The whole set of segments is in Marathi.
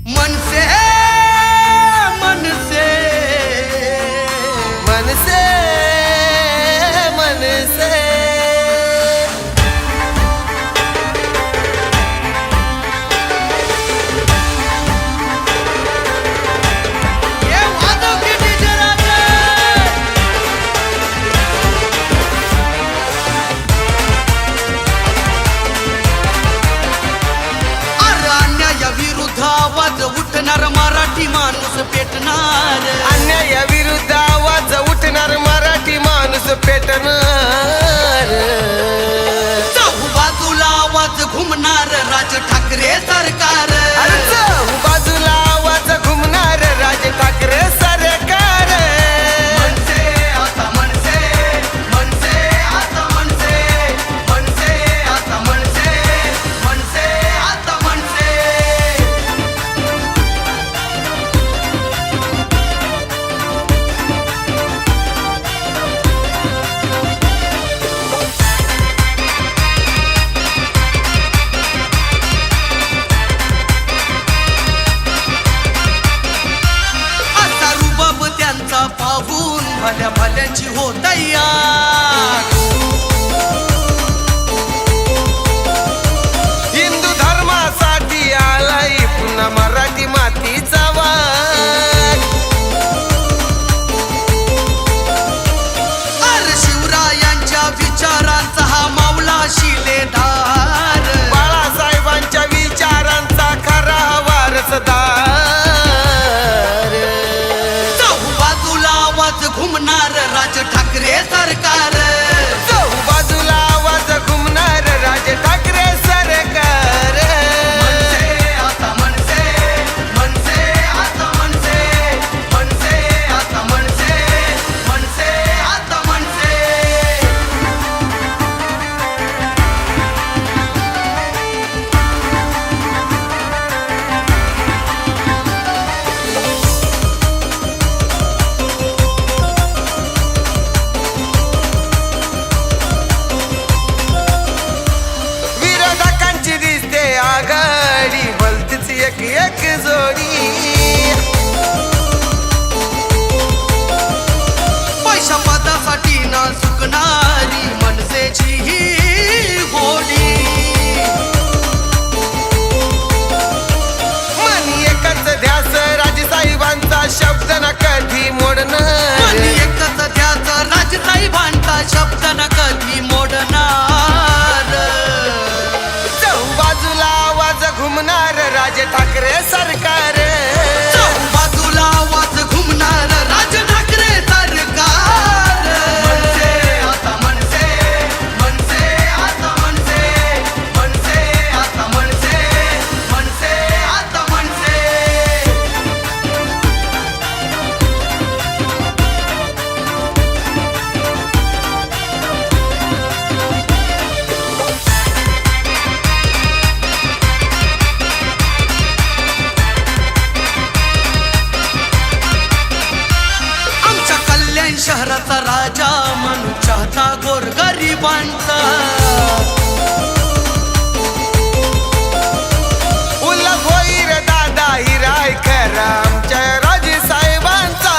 मनसे मनसे मनसे मनसे ये वादों के डीजे राजा अरे अन्यायाविरुद्ध आवाज उठणार मराठी माणूस पेटणार अन्यायाविरुद्ध आवाज उठणार मराठी माणूस पेटणार चहू बाजूला आवाज घुमणार राज ठाकरे सरकार अरे चहू बाजूला आवाज घुमणार राज ठाकरे सरकार मनसे आता मनसे मनसे आता मनसे मनसे आता मनसे मनसे आता मनसे असा रुबाब त्यांचा पाहून भल्या भल्यांची हो तयार हिंदू धर्मासाठी आलाय पुन्हा मराठी मातीचा वाघ अरे शिवरायांच्या विचारांचा हा मावला शिलेदार बाळासाहेबांच्या विचारांचा खरा वारसदार चहू बाजूला आवाज घुमणार राज ठाकरे सरकार चहू बाजूला आवाज घुमणार राज ठाकरे सरकार मनसे आता मनसे मनसे आता मनसे मनसे आता मनसे मनसे आता मनसे विरोधकांची दिसते आघाडी भलतीच एक एक जोडी पैशा पदासाठी न चुकणारी मनसेची ही होडी मन एकच ध्यास राजसाहेबांचा शब्द न कधी मोडणार आणि एकच ध्यास राजसाहेबांचा शब्द न कधी मोडणार चहू बाजूला आवाज घुमणार राज ठाकरे सरकार चहू बाजूला आवाज घुमणार राज ठाकरे सरकार मनसे आता मनसे मनसे आता मनसे मनसे आता मनसे मनसे आता मनसे आमच्या कल्याण शहराचा राजा म्हणून चाहता गोरगरिबांचा उल्हास होईर दादा हिरायकर आमच्या राजसाहेबांचा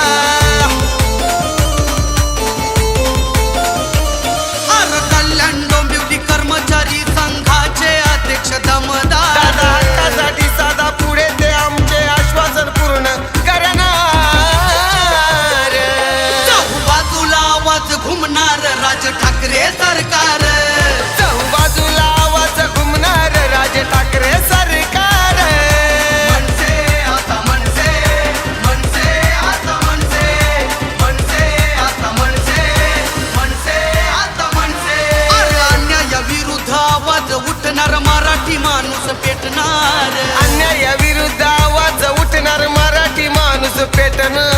अरे कल्याण डोंबिवली कर्मचारी संघाचे अध्यक्ष दमदार दादा हक्कासाठी साधा पुढे ते आमचे आश्वासन पूर्ण करणार चहू बाजूला आवाज घुमणार राज ठाकरे सरकार चहू बाजूला आवाज घुमणार राज ठाकरे सरकार मनसे आता मनसे मनसे आता मनसे मनसे आता मनसे मनसे आता मनसे अरे अन्यायाविरुद्ध आवाज उठणार मराठी माणूस पेटणार अन्यायाविरुद्ध आवाज उठणार मराठी माणूस पेटणार